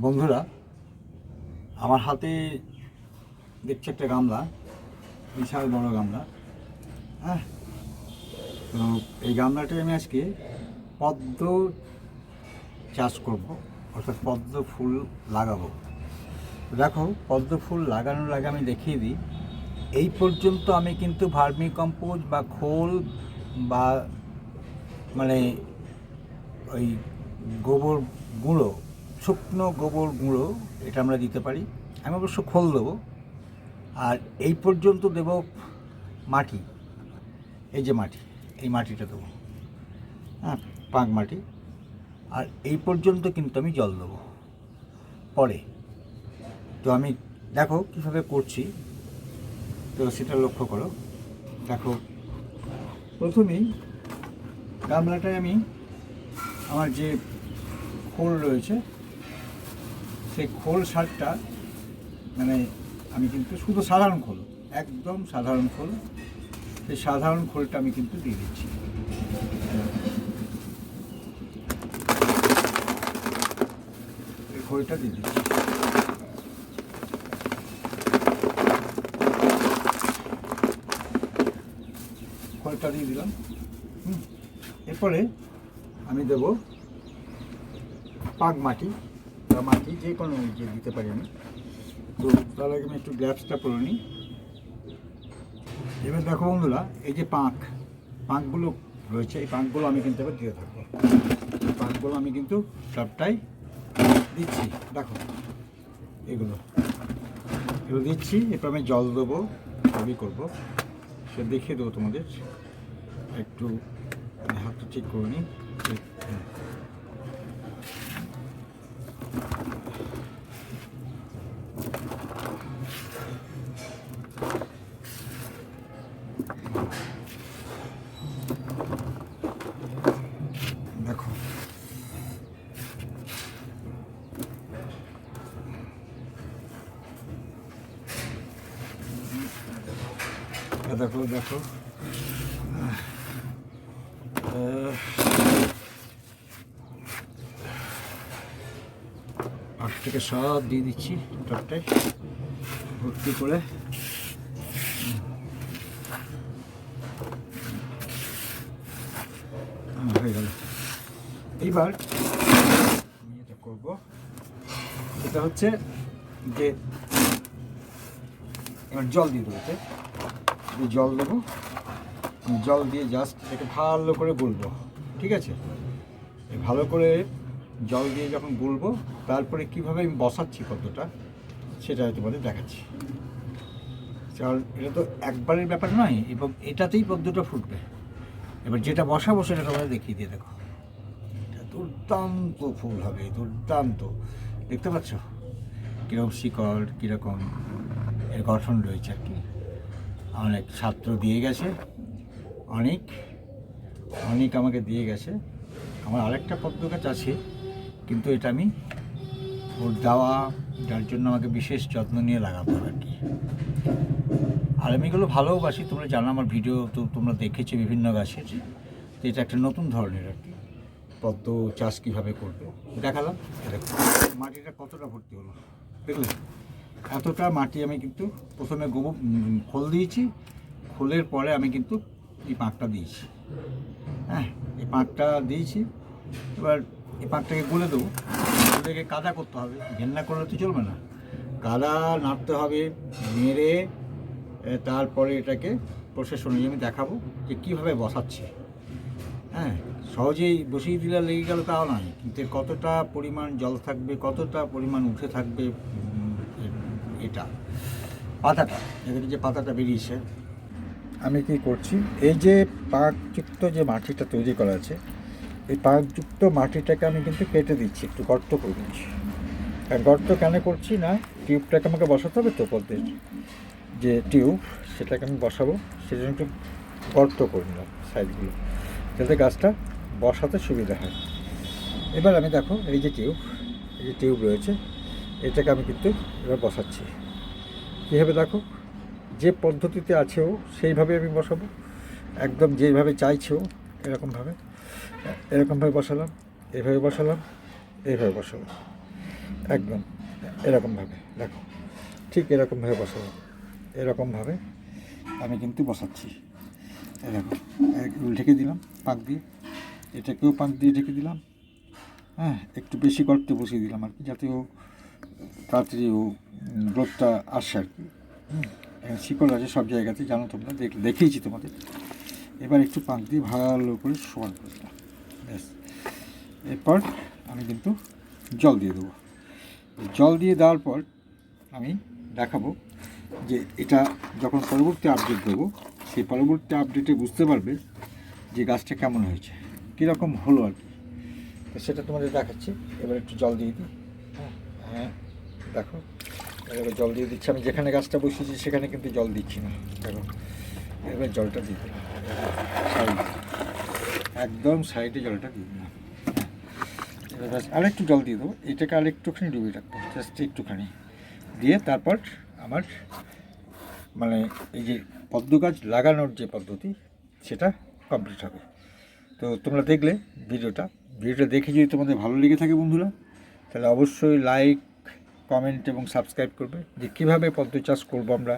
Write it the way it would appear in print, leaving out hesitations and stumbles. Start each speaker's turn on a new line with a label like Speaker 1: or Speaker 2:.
Speaker 1: বন্ধুরা, আমার হাতে দেখছি একটা গামলা, বিশাল বড় গামলা। হ্যাঁ, তো এই গামলাটায় আমি আজকে পদ্ম চাষ করব, অর্থাৎ পদ্ম ফুল লাগাবো। দেখো, পদ্ম ফুল লাগানোর আগে আমি দেখিয়ে দিই, এই পর্যন্ত আমি কিন্তু ভার্মি কম্পোস্ট বা খোল বা মানে ওই গোবর গুঁড়ো, শুকনো গোবর গুঁড়ো, এটা আমরা দিতে পারি। আমি অবশ্য খোল দেবো। আর এই পর্যন্ত দেব মাটি, এই যে মাটি, এই মাটিটা দেবো, হ্যাঁ, পাঁক মাটি। আর এই পর্যন্ত কিন্তু আমি জল দেবো পরে। তো আমি দেখো কীভাবে করছি, তো সেটা লক্ষ্য করো। দেখো, প্রথমেই গামলাটায় আমি আমার যে খোল রয়েছে, সেই খোল সারটা, মানে আমি কিন্তু শুধু সাধারণ খোল, একদম সাধারণ খোল, সেই সাধারণ খোলটা আমি কিন্তু দিয়ে দিচ্ছি। এই খোলটা দিয়ে দিচ্ছি। খোলটা দিয়ে দিলাম। এরপরে আমি দেব পাঁক মাটি বা মাটি, যে কোনো যে দিতে পারি আমি। তো তার আগে আমি একটু গ্লাভসটা পরে নিই। এবার দেখো বন্ধুরা, এই যে পাঁকগুলো রয়েছে, এই পাঁকগুলো আমি কিন্তু এবার দিয়ে থাকবো। পাঁকগুলো আমি কিন্তু সবটাই দিচ্ছি। দেখো, এগুলো দিচ্ছি। এরপর আমি জল দেবো, সবই করবো, সে দেখিয়ে দেবো তোমাদের। একটু হাতটা ঠিক করে নিই। দেখো, দেখো দেখো আখ থেকে সব দিয়ে দিচ্ছি টপটায় ভর্তি করে। হয়ে গেল। এইবার আমি এটা করবো, এটা হচ্ছে যে এবার জল দিয়ে দেবো। জল দেবো, জল দিয়ে জাস্ট এটাকে ভালো করে গুলবো। ঠিক আছে, ভালো করে জল দিয়ে যখন গুলবো, তারপরে কীভাবে আমি বসাচ্ছি পদ্মটা, সেটা তোমাদের দেখাচ্ছি। কারণ এটা তো একবারের ব্যাপার নয়, এবং এটাতেই পদ্মটা ফুটবে। এবার যেটা বসাবো সেটা তোমাদের দেখিয়ে দিয়ে দেখো। এটা দুর্দান্ত ফুল হবে, দুর্দান্ত। দেখতে পাচ্ছ কীরকম শিকড়, কীরকম এর গঠন রয়েছে আর কি। অনেক ছাত্র দিয়ে গেছে, অনেক অনেক আমাকে দিয়ে গেছে। আমার আরেকটা পদ্ম গাছ আছে, কিন্তু এটা আমি ওর দেওয়া, যার জন্য আমাকে বিশেষ যত্ন নিয়ে লাগাতে হবে আর কি। আর আমি এগুলো ভালোবাসি, তোমরা জানো, আমার ভিডিও তো তোমরা দেখেছো বিভিন্ন গাছের। তো এটা একটা নতুন ধরনের আর কি, পদ্ম চাষ কীভাবে করবে দেখালাম। দেখো মাটিটা কতটা ভর্তি হলো, দেখলে? এতটা মাটি আমি কিন্তু প্রথমে খোল দিয়েছি, খোলের পরে আমি কিন্তু এই পাঁকটা দিয়েছি। হ্যাঁ, এই পাঁকটা দিয়েছি। এবার এই পাঁকটাকে গুলে দেবো। গুলেকে কাদা করতে হবে, ঘেন্না করলে তো চলবে না, কাদা নাড়তে হবে, নেড়ে তারপরে এটাকে প্রসেস অনুযায়ী আমি দেখাবো যে কীভাবে বসাচ্ছি। হ্যাঁ, সহজেই বসিয়ে দিলে লেগে গেল তাও নয়, কিন্তু কতটা পরিমাণ জল থাকবে, কতটা পরিমাণ উঠে থাকবে এটা পাতাটা, এখানে যে পাতাটা বেরিয়েছে। আমি কি করছি, এই যে পাকযুক্ত যে মাটিটা তৈরি করা আছে, এই পাকযুক্ত মাটিটাকে আমি কিন্তু কেটে দিচ্ছি, একটু গর্ত করে দিচ্ছি। আর গর্ত কেন করছি না, টিউবটাকে আমাকে বসাতে হবে তো, পদ্মের যে টিউব, সেটাকে আমি বসাবো, সেজন্য একটু গর্ত করে নিলাম সাইডগুলো, যাতে গাছটা বসাতে সুবিধা হয়। এবার আমি দেখো, এই যে টিউব রয়েছে, এটাকে আমি কিন্তু এবার বসাচ্ছি। কীভাবে দেখো, যে পদ্ধতিতে আছেও সেইভাবে আমি বসাবো, একদম যেভাবে চাইছেও এরকমভাবে বসালাম, এভাবে বসালাম, এইভাবে বসালাম। একদম এরকমভাবে দেখো, ঠিক এরকমভাবে বসাবো, এরকমভাবে আমি কিন্তু বসাচ্ছি। দেখো ঢেকে দিলাম পাক দিয়ে, এটাকেও পাক দিয়ে ঢেকে দিলাম। হ্যাঁ, একটু বেশি গর্তে বসিয়ে দিলাম আর কি, যাতে ও তাড়াতাড়ি ও গ্রোথটা আসে আর কি। শিকড় আছে সব জায়গাতে, জানো তোমরা, দেখিয়েছি তোমাদের। এবার একটু পাক দিয়ে ভালো করে সমান করে দিলাম, ব্যাস। এরপর আমি কিন্তু জল দিয়ে দেবো। জল দিয়ে দেওয়ার পর আমি দেখাবো যে এটা যখন পরবর্তী আপডেট দেবো, সেই পরবর্তী আপডেটে বুঝতে পারবে যে গাছটা কেমন হয়েছে, কীরকম হলো আর কি। তো সেটা তোমাদের দেখাচ্ছি। এবার একটু জল দিয়ে দিই। হ্যাঁ দেখো, এবার জল দিয়ে দিচ্ছি। আমি যেখানে গাছটা বসিয়েছি সেখানে কিন্তু জল দিচ্ছি না, দেখো। এবার জলটা দিয়ে দিলাম সাইডে, একদম সাইডে জলটা দিয়ে দিলাম। এবার আরেকটু জল দিয়ে দেবো, এটাকে আরেকটুখানি ডুবিয়ে রাখবো, জাস্ট একটুখানি দিয়ে তারপর আমার মানে এই যে পদ্ম গাছ লাগানোর যে পদ্ধতি সেটা কমপ্লিট হবে। তো তোমরা দেখলে ভিডিওটা দেখে যদি তোমাদের ভালো লেগে থাকে বন্ধুরা, তাহলে অবশ্যই লাইক, কমেন্ট এবং সাবস্ক্রাইব করবে, যে কীভাবে পদ্ম চাষ করবো আমরা,